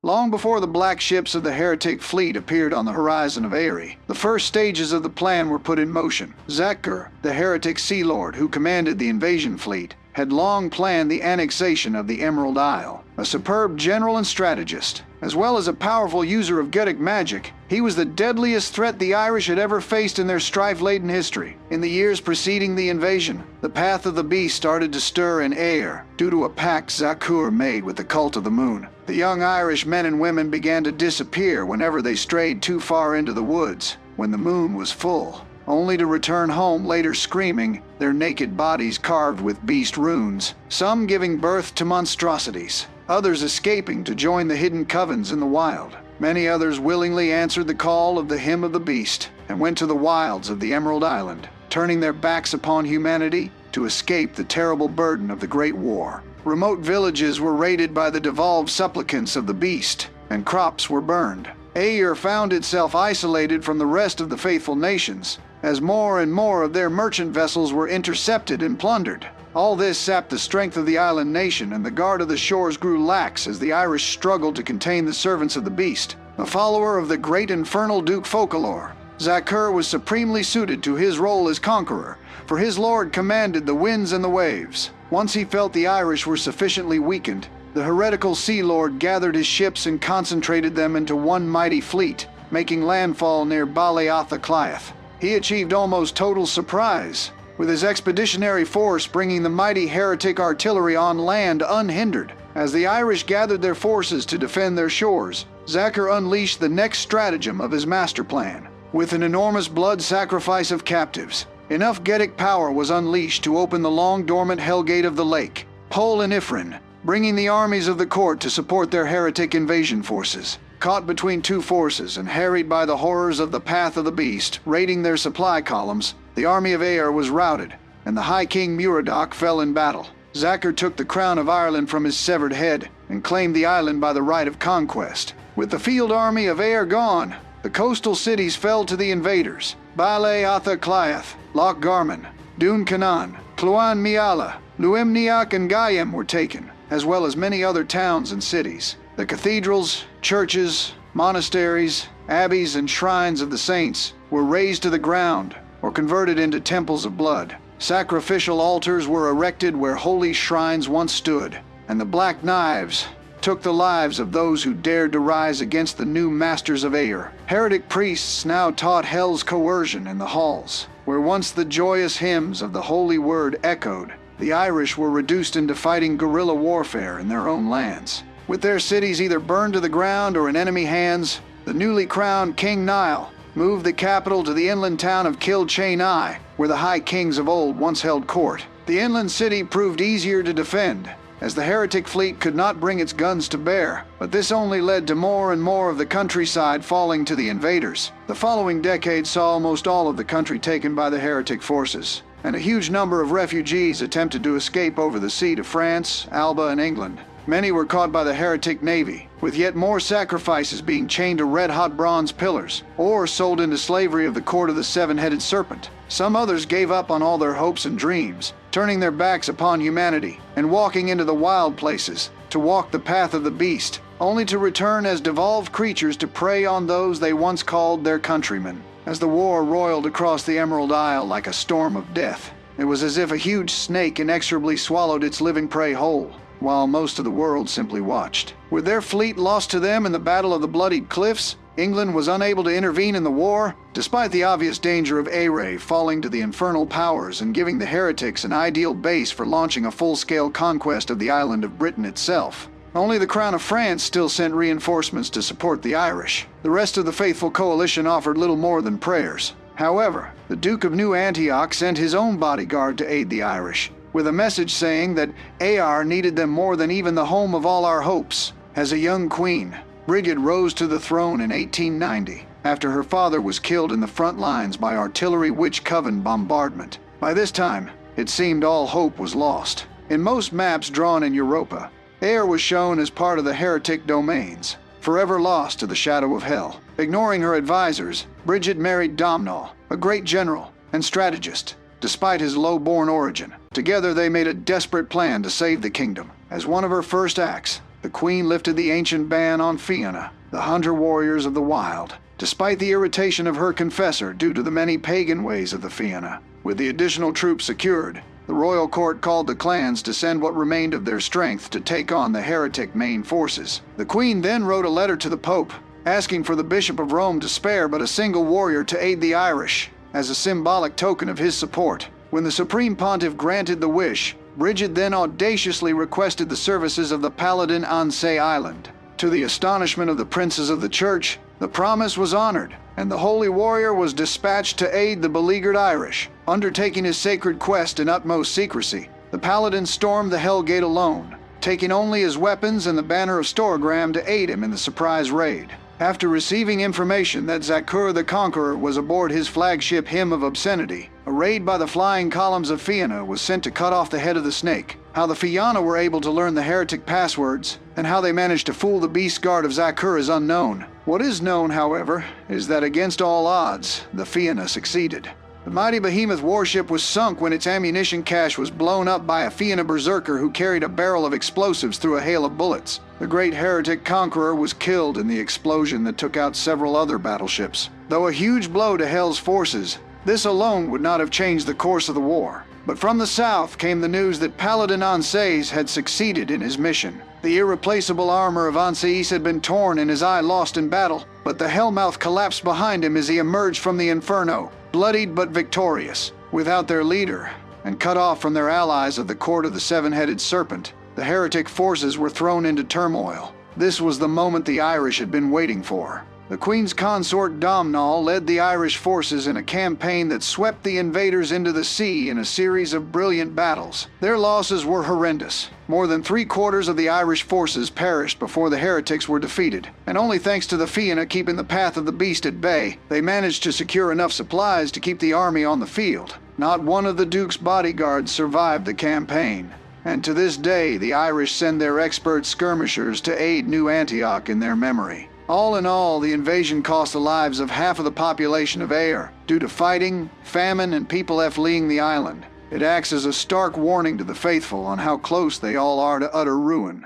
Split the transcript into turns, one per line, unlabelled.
Long before the black ships of the heretic fleet appeared on the horizon of Éire, the first stages of the plan were put in motion. Zakur, the heretic sea lord who commanded the invasion fleet, had long planned the annexation of the Emerald Isle. A superb general and strategist, as well as a powerful user of Getic magic, he was the deadliest threat the Irish had ever faced in their strife-laden history. In the years preceding the invasion, the path of the beast started to stir in Éire due to a pact Zakur made with the cult of the moon. The young Irish men and women began to disappear whenever they strayed too far into the woods when the moon was full, only to return home later screaming, their naked bodies carved with beast runes, some giving birth to monstrosities, others escaping to join the hidden covens in the wild. Many others willingly answered the call of the hymn of the beast and went to the wilds of the Emerald Island, turning their backs upon humanity to escape the terrible burden of the Great War. Remote villages were raided by the devolved supplicants of the beast, and crops were burned. Éire found itself isolated from the rest of the faithful nations, as more and more of their merchant vessels were intercepted and plundered. All this sapped the strength of the island nation, and the guard of the shores grew lax as the Irish struggled to contain the servants of the beast. A follower of the great infernal Duke Focalor, Zakur was supremely suited to his role as conqueror, for his lord commanded the winds and the waves. Once he felt the Irish were sufficiently weakened, the heretical sea lord gathered his ships and concentrated them into one mighty fleet, making landfall near Beelcebu. He achieved almost total surprise, with his expeditionary force bringing the mighty heretic artillery on land unhindered. As the Irish gathered their forces to defend their shores, Zakur unleashed the next stratagem of his master plan. With an enormous blood sacrifice of captives, enough Getic power was unleashed to open the long-dormant Hellgate of the Lake, Pol and Ifrin, bringing the armies of the court to support their heretic invasion forces. Caught between two forces and harried by the horrors of the Path of the Beast, raiding their supply columns, the army of Éire was routed, and the High King Muradoc fell in battle. Zakur took the crown of Ireland from his severed head and claimed the island by the right of conquest. With the field army of Éire gone, the coastal cities fell to the invaders. Beelcebu, Loch Garman, Dún Canaan, Cloan Miala, Luimniac and Gaiam were taken, as well as many other towns and cities. The cathedrals, churches, monasteries, abbeys, and shrines of the saints were razed to the ground or converted into temples of blood. Sacrificial altars were erected where holy shrines once stood, and the Black Knives took the lives of those who dared to rise against the new masters of Éire. Heretic priests now taught hell's coercion in the halls, where once the joyous hymns of the holy word echoed. The Irish were reduced into fighting guerrilla warfare in their own lands. With their cities either burned to the ground or in enemy hands, the newly crowned King Niall moved the capital to the inland town of Kilchanai, where the high kings of old once held court. The inland city proved easier to defend, as the heretic fleet could not bring its guns to bear, but this only led to more and more of the countryside falling to the invaders. The following decade saw almost all of the country taken by the heretic forces, and a huge number of refugees attempted to escape over the sea to France, Alba, and England. Many were caught by the heretic navy, with yet more sacrifices being chained to red-hot bronze pillars, or sold into slavery of the court of the seven-headed serpent. Some others gave up on all their hopes and dreams, turning their backs upon humanity and walking into the wild places to walk the path of the beast, only to return as devolved creatures to prey on those they once called their countrymen. As the war roiled across the Emerald Isle like a storm of death, it was as if a huge snake inexorably swallowed its living prey whole, while most of the world simply watched. With their fleet lost to them in the Battle of the Bloodied Cliffs, England was unable to intervene in the war, despite the obvious danger of Éire falling to the infernal powers and giving the heretics an ideal base for launching a full-scale conquest of the island of Britain itself. Only the Crown of France still sent reinforcements to support the Irish. The rest of the faithful coalition offered little more than prayers. However, the Duke of New Antioch sent his own bodyguard to aid the Irish, with a message saying that Éire needed them more than even the home of all our hopes. As a young queen, Brigid rose to the throne in 1890, after her father was killed in the front lines by artillery witch coven bombardment. By this time, it seemed all hope was lost. In most maps drawn in Europa, Éire was shown as part of the heretic domains, forever lost to the shadow of hell. Ignoring her advisors, Brigid married Domhnall, a great general and strategist, despite his low-born origin. Together they made a desperate plan to save the kingdom. As one of her first acts, the Queen lifted the ancient ban on Fianna, the hunter-warriors of the wild, despite the irritation of her confessor due to the many pagan ways of the Fianna. With the additional troops secured, the royal court called the clans to send what remained of their strength to take on the heretic main forces. The Queen then wrote a letter to the Pope, asking for the Bishop of Rome to spare but a single warrior to aid the Irish, as a symbolic token of his support. When the Supreme Pontiff granted the wish, Brigid then audaciously requested the services of the Paladin on Say Island. To the astonishment of the princes of the Church, the promise was honored, and the holy warrior was dispatched to aid the beleaguered Irish. Undertaking his sacred quest in utmost secrecy, the Paladin stormed the Hell Gate alone, taking only his weapons and the banner of Storegram to aid him in the surprise raid. After receiving information that Zakur the Conqueror was aboard his flagship Hymn of Obscenity, a raid by the flying columns of Fianna was sent to cut off the head of the snake. How the Fianna were able to learn the heretic passwords, and how they managed to fool the beast guard of Zakur is unknown. What is known, however, is that against all odds, the Fianna succeeded. The mighty behemoth warship was sunk when its ammunition cache was blown up by a Fianna berserker who carried a barrel of explosives through a hail of bullets. The great heretic conqueror was killed in the explosion that took out several other battleships. Though a huge blow to Hell's forces, this alone would not have changed the course of the war. But from the south came the news that Paladin Anseis had succeeded in his mission. The irreplaceable armor of Anseis had been torn and his eye lost in battle, but the Hellmouth collapsed behind him as he emerged from the inferno, bloodied but victorious. Without their leader, and cut off from their allies of the court of the Seven-Headed Serpent, the heretic forces were thrown into turmoil. This was the moment the Irish had been waiting for. The Queen's consort Domhnall led the Irish forces in a campaign that swept the invaders into the sea in a series of brilliant battles. Their losses were horrendous. More than 3/4 of the Irish forces perished before the heretics were defeated, and only thanks to the Fianna keeping the path of the beast at bay, they managed to secure enough supplies to keep the army on the field. Not one of the Duke's bodyguards survived the campaign, and to this day the Irish send their expert skirmishers to aid New Antioch in their memory. All in all, the invasion cost the lives of half of the population of Éire due to fighting, famine, and people fleeing the island. It acts as a stark warning to the faithful on how close they all are to utter ruin.